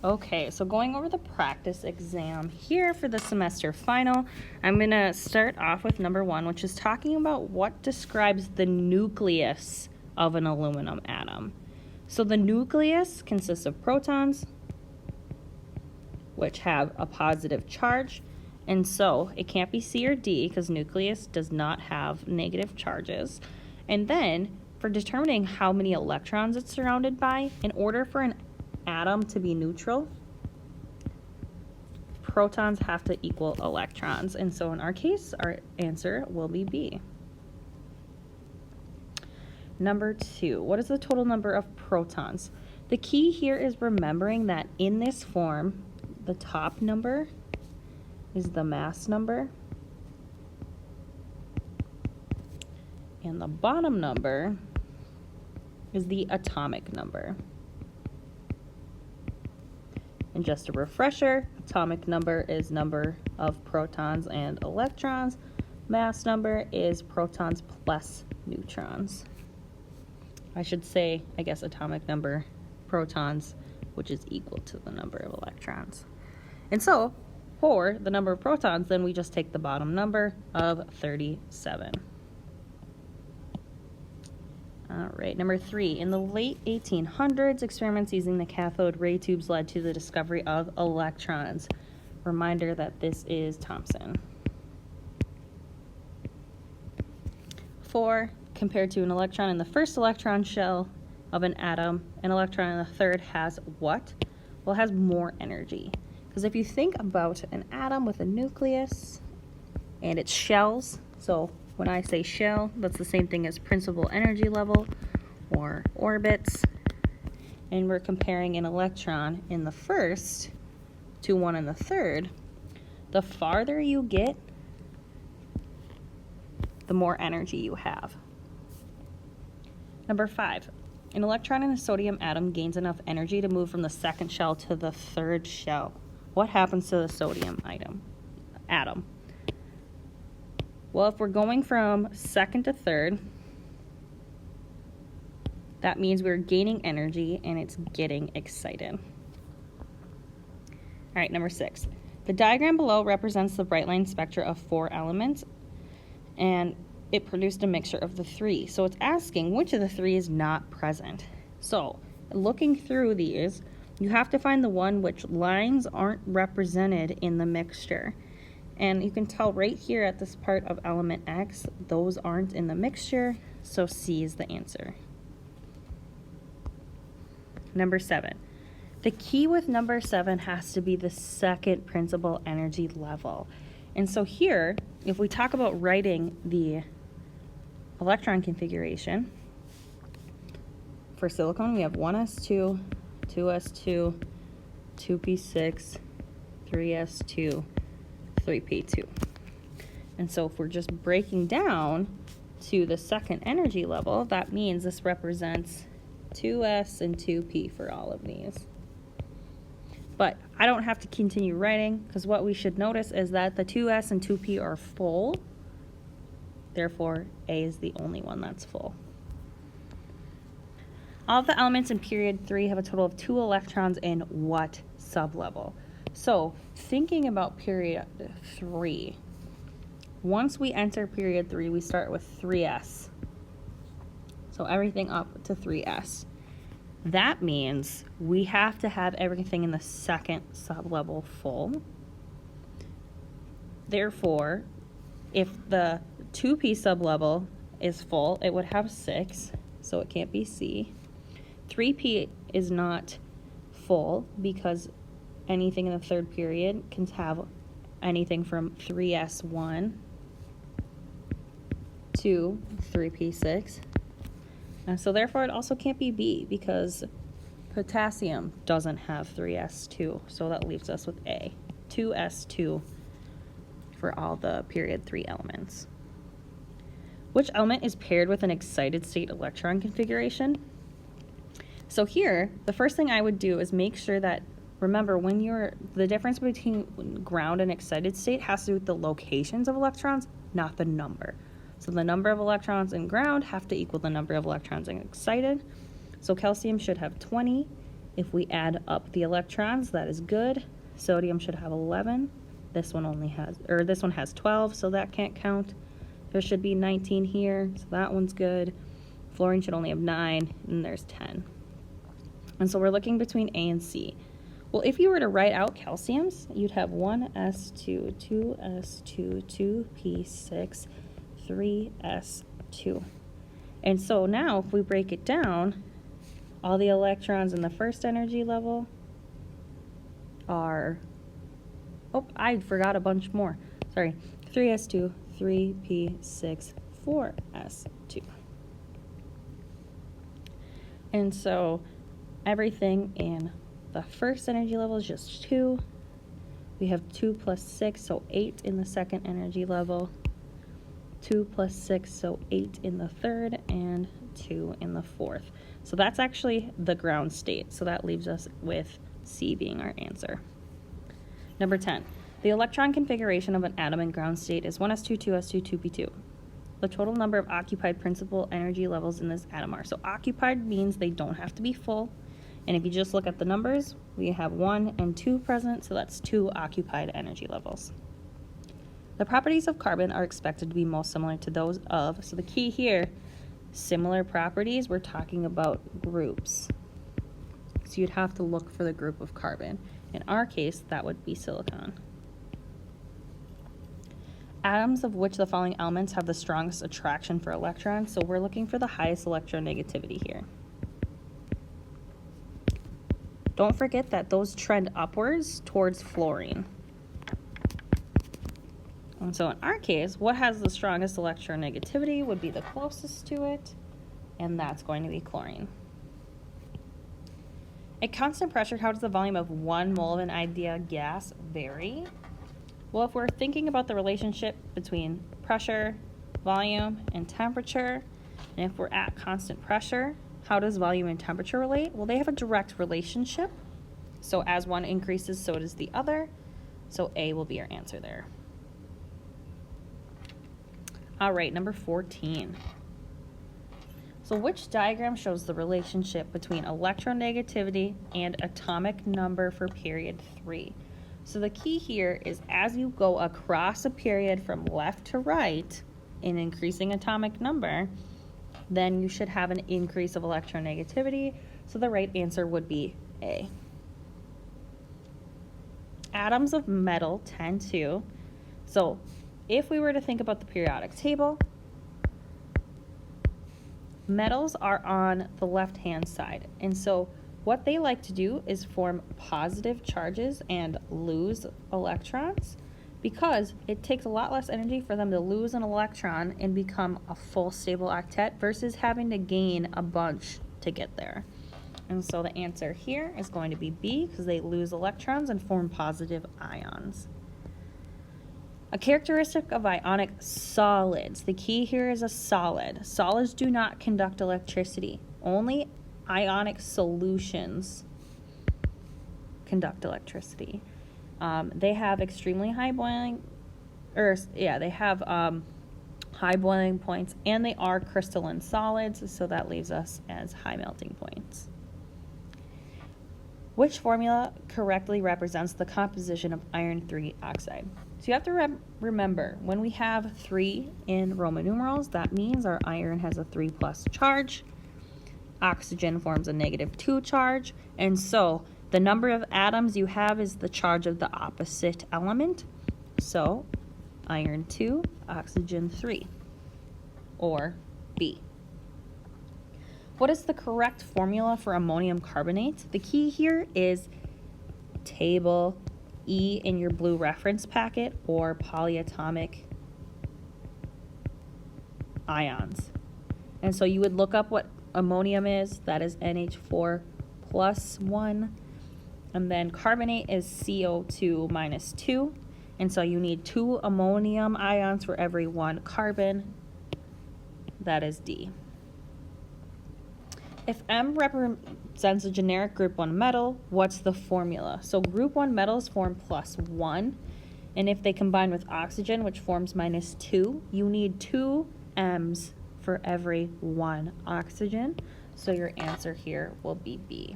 Okay, so going over the practice exam here for the semester final, I'm going to start off with number 1, which is talking about what describes the nucleus of an aluminum atom. So the nucleus consists of protons, which have a positive charge, and so it can't be C or D because nucleus does not have negative charges. And then for determining how many electrons it's surrounded by, in order for an atom to be neutral, protons have to equal electrons. And so in our case, our answer will be B. Number 2, what is the total number of protons? The key here is remembering that in this form, the top number is the mass number, and the bottom number is the atomic number. And just a refresher, atomic number is number of protons and electrons. Mass number is protons plus neutrons. I should say, I guess, atomic number, protons, which is equal to the number of electrons. And so, for the number of protons, then we just take the bottom number of 37. All right, number 3. In the late 1800s, experiments using the cathode ray tubes led to the discovery of electrons. Reminder that this is Thomson. 4. Compared to an electron in the first electron shell of an atom, an electron in the third has what? Well, it has more energy. Because if you think about an atom with a nucleus and its shells, so when I say shell, that's the same thing as principal energy level or orbits. And we're comparing an electron in the first to one in the third. The farther you get, the more energy you have. Number 5, an electron in a sodium atom gains enough energy to move from the second shell to the third shell. What happens to the sodium atom? Well, if we're going from second to third, that means we're gaining energy and it's getting excited. All right, number 6. The diagram below represents the bright line spectra of 4 elements, and it produced a mixture of the 3. So it's asking which of the 3 is not present. So looking through these, you have to find the one which lines aren't represented in the mixture. And you can tell right here at this part of element X, those aren't in the mixture, so C is the answer. Number 7. The key with number 7 has to be the second principal energy level. And so here, if we talk about writing the electron configuration, for silicon we have 1s2, 2s2, 2p6, 3s2, 3p2. And so if we're just breaking down to the second energy level, that means this represents 2s and 2p for all of these. But I don't have to continue writing because what we should notice is that the 2s and 2p are full. Therefore, A is the only one that's full. All of the elements in period 3 have a total of 2 electrons in what sublevel? So, thinking about period 3, once we enter period 3, we start with 3s. So everything up to 3s. That means we have to have everything in the second sublevel full. Therefore, if the 2p sublevel is full, it would have 6, so it can't be C. 3p is not full because anything in the third period can have anything from 3s1 to 3p6. So therefore it also can't be B because potassium doesn't have 3s2, so that leaves us with A. 2s2 for all the period 3 elements. Which element is paired with an excited state electron configuration? So here, the first thing I would do is make sure that, remember, the difference between ground and excited state has to do with the locations of electrons, not the number. So the number of electrons in ground have to equal the number of electrons in excited. So calcium should have 20 If we add up the electrons, that is good. Sodium should have 11. This one has 12, so that can't count. There should be 19 here, so that one's good. Fluorine should only have 9, and there's 10. And so we're looking between A and C. Well, if you were to write out calciums, you'd have 1s2, 2s2, 2p6, 3s2. And so now if we break it down, all the electrons in the first energy level are, oh, I forgot a bunch more. Sorry, 3s2, 3p6, 4s2. And so everything in the first energy level is just 2. We have 2 plus 6, so 8 in the second energy level. 2 plus 6, so 8 in the third, and 2 in the fourth. So that's actually the ground state. So that leaves us with C being our answer. Number 10. The electron configuration of an atom in ground state is 1s2, 2s2, 2p2. The total number of occupied principal energy levels in this atom are. So occupied means they don't have to be full. And if you just look at the numbers, we have 1 and 2 present, so that's 2 occupied energy levels. The properties of carbon are expected to be most similar to those of, so the key here, similar properties, we're talking about groups. So you'd have to look for the group of carbon. In our case, that would be silicon. Atoms of which the following elements have the strongest attraction for electrons, so we're looking for the highest electronegativity here. Don't forget that those trend upwards towards fluorine. And so in our case, what has the strongest electronegativity would be the closest to it, and that's going to be chlorine. At constant pressure, how does the volume of 1 mole of an ideal gas vary? Well, if we're thinking about the relationship between pressure, volume, and temperature, and if we're at constant pressure, how does volume and temperature relate? Well, they have a direct relationship. So as one increases, so does the other. So A will be our answer there. All right, number 14. So which diagram shows the relationship between electronegativity and atomic number for period 3? So the key here is as you go across a period from left to right in increasing atomic number, then you should have an increase of electronegativity. So the right answer would be A. Atoms of metal tend to, so if we were to think about the periodic table, metals are on the left-hand side. And so what they like to do is form positive charges and lose electrons because it takes a lot less energy for them to lose an electron and become a full stable octet versus having to gain a bunch to get there. And so the answer here is going to be B because they lose electrons and form positive ions. A characteristic of ionic solids. The key here is a solid. Solids do not conduct electricity. Only ionic solutions conduct electricity. They have extremely high boiling, high boiling points, and they are crystalline solids, so that leaves us as high melting points. Which formula correctly represents the composition of iron 3 oxide? So you have to remember, when we have 3 in Roman numerals, that means our iron has a 3+ charge. Oxygen forms a -2 charge. And so the number of atoms you have is the charge of the opposite element. So iron 2, oxygen 3, or B. What is the correct formula for ammonium carbonate? The key here is table E in your blue reference packet or polyatomic ions. And so you would look up what ammonium is. That is NH4 + 1. And then carbonate is CO2 - 2. And so you need 2 ammonium ions for every 1 carbon. That is D. If M represents a generic group 1 metal, what's the formula? So group 1 metals form +1, and if they combine with oxygen, which forms -2, you need 2 M's for every 1 oxygen. So your answer here will be B.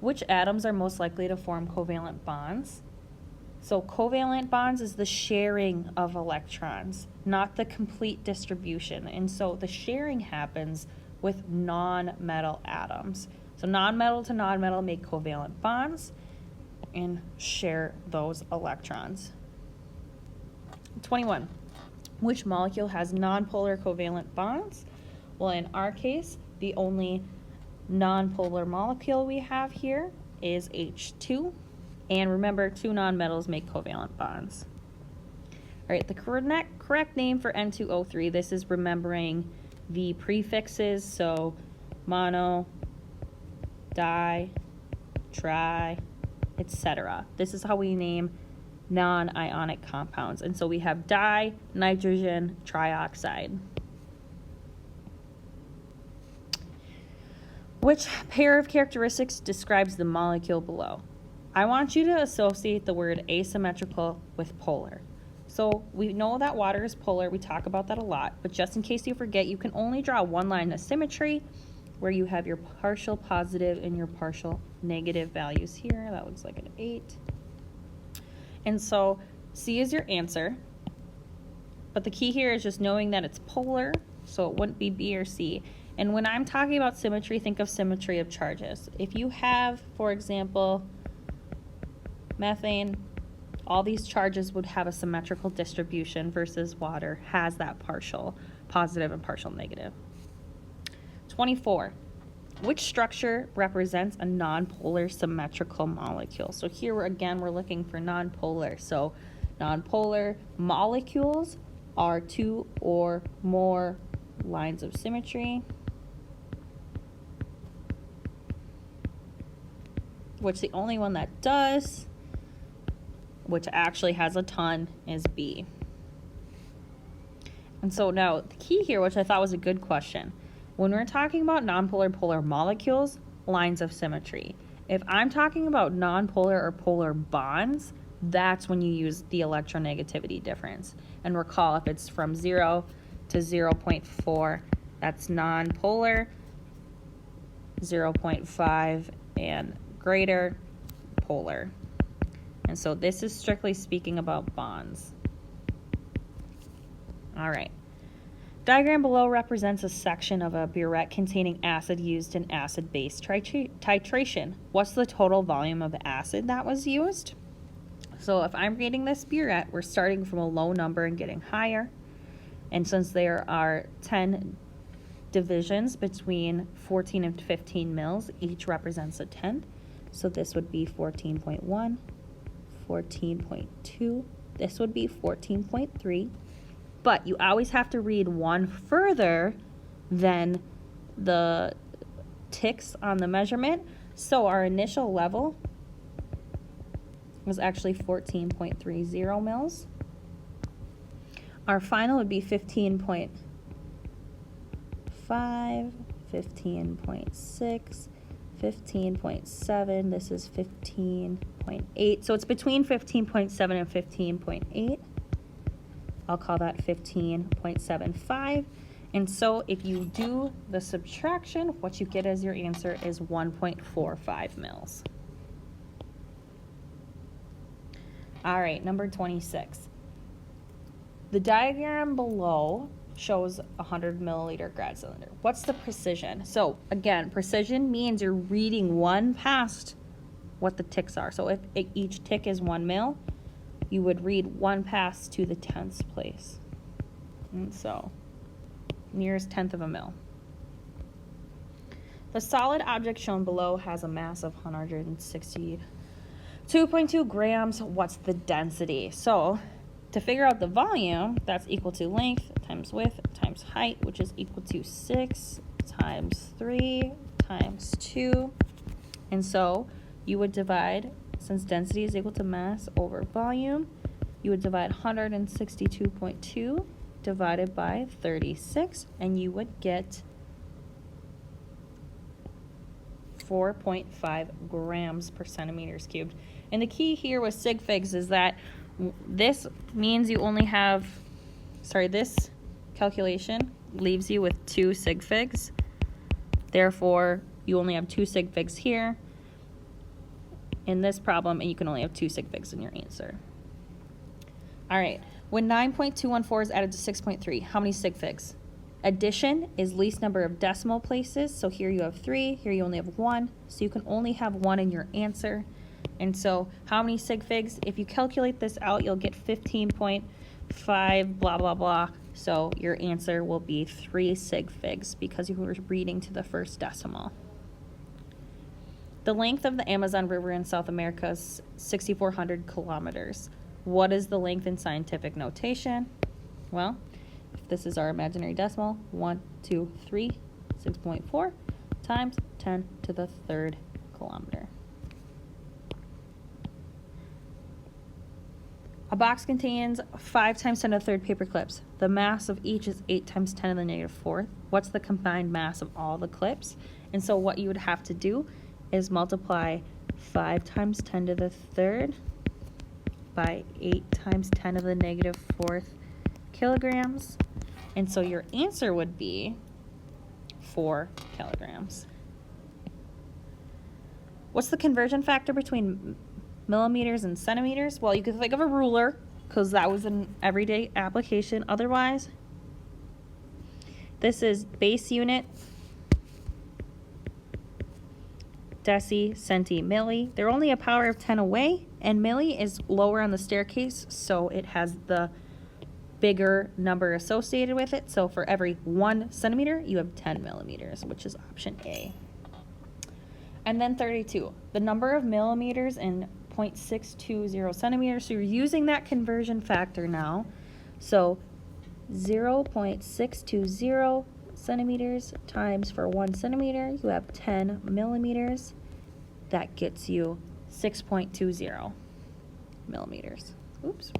Which atoms are most likely to form covalent bonds? So covalent bonds is the sharing of electrons, not the complete distribution. And so the sharing happens with non-metal atoms. So non-metal to non-metal make covalent bonds and share those electrons. 21. Which molecule has nonpolar covalent bonds? Well, in our case, the only nonpolar molecule we have here is H2. And remember, two nonmetals make covalent bonds. All right, the correct name for N2O3, this is remembering the prefixes, so mono, di, tri, etc. This is how we name non-ionic compounds. And so we have di-nitrogen trioxide. Which pair of characteristics describes the molecule below? I want you to associate the word asymmetrical with polar. So we know that water is polar, we talk about that a lot, but just in case you forget, you can only draw one line of symmetry where you have your partial positive and your partial negative values here. That looks like an 8. And so C is your answer, but the key here is just knowing that it's polar, so it wouldn't be B or C. And when I'm talking about symmetry, think of symmetry of charges. If you have, for example, methane, all these charges would have a symmetrical distribution versus water has that partial positive and partial negative. 24. Which structure represents a nonpolar symmetrical molecule? So here we're looking for nonpolar. So nonpolar molecules are 2 or more lines of symmetry, which the only one that does, which actually has a ton, is B. And so now the key here, which I thought was a good question, when we're talking about nonpolar polar molecules, lines of symmetry. If I'm talking about nonpolar or polar bonds, that's when you use the electronegativity difference. And recall, if it's from 0 to 0.4, that's nonpolar, 0.5 and greater, polar. And so this is strictly speaking about bonds. All right. Diagram below represents a section of a burette containing acid used in acid-base titration. What's the total volume of acid that was used? So if I'm reading this burette, we're starting from a low number and getting higher. And since there are 10 divisions between 14 and 15 mils, each represents a tenth. So this would be 14.1, 14.2. This would be 14.3. But you always have to read one further than the ticks on the measurement. So our initial level was actually 14.30 mils. Our final would be 15.5, 15.6, 15.7. This is 15.8. So it's between 15.7 and 15.8. I'll call that 15.75. And so if you do the subtraction, what you get as your answer is 1.45 mils. All right, number 26. The diagram below shows a 100 milliliter grad cylinder. What's the precision? So again, precision means you're reading one past what the ticks are. So if each tick is 1 mil, you would read one pass to the 10th place. And so, nearest tenth of a mil. The solid object shown below has a mass of 162.2 grams. What's the density? So, to figure out the volume, that's equal to length times width times height, which is equal to 6 times 3 times 2. And so, you would divide, since density is equal to mass over volume, you would divide 162.2 divided by 36, and you would get 4.5 grams per centimeters cubed. And the key here with sig figs is that this means you only have, this calculation leaves you with 2 sig figs. Therefore, you only have 2 sig figs here. in this problem, and you can only have 2 sig figs in your answer. All right, when 9.214 is added to 6.3, how many sig figs? Addition is least number of decimal places. So here you have 3, here you only have 1. So you can only have 1 in your answer. And so how many sig figs? If you calculate this out, you'll get 15.5 blah, blah, blah. So your answer will be 3 sig figs because you were reading to the first decimal. The length of the Amazon River in South America is 6,400 kilometers. What is the length in scientific notation? Well, if this is our imaginary decimal, 1, 2, 3, 6.4 times 10 to the third kilometer. A box contains 5 times 10 to the third paper clips. The mass of each is 8 times 10 to the negative fourth. What's the combined mass of all the clips? And so what you would have to do is multiply 5 times 10 to the third by 8 times 10 to the negative fourth kilograms. And so your answer would be 4 kilograms. What's the conversion factor between millimeters and centimeters? Well, you could think of a ruler because that was an everyday application. Otherwise, this is base unit, deci, centi, milli. They're only a power of 10 away, and milli is lower on the staircase, so it has the bigger number associated with it. So for every 1 centimeter, you have 10 millimeters, which is option A. And then 32, the number of millimeters in 0.620 centimeters. So you're using that conversion factor now. So 0.620 centimeters times for 1 centimeter, you have 10 millimeters. That gets you 6.20 millimeters. Oops.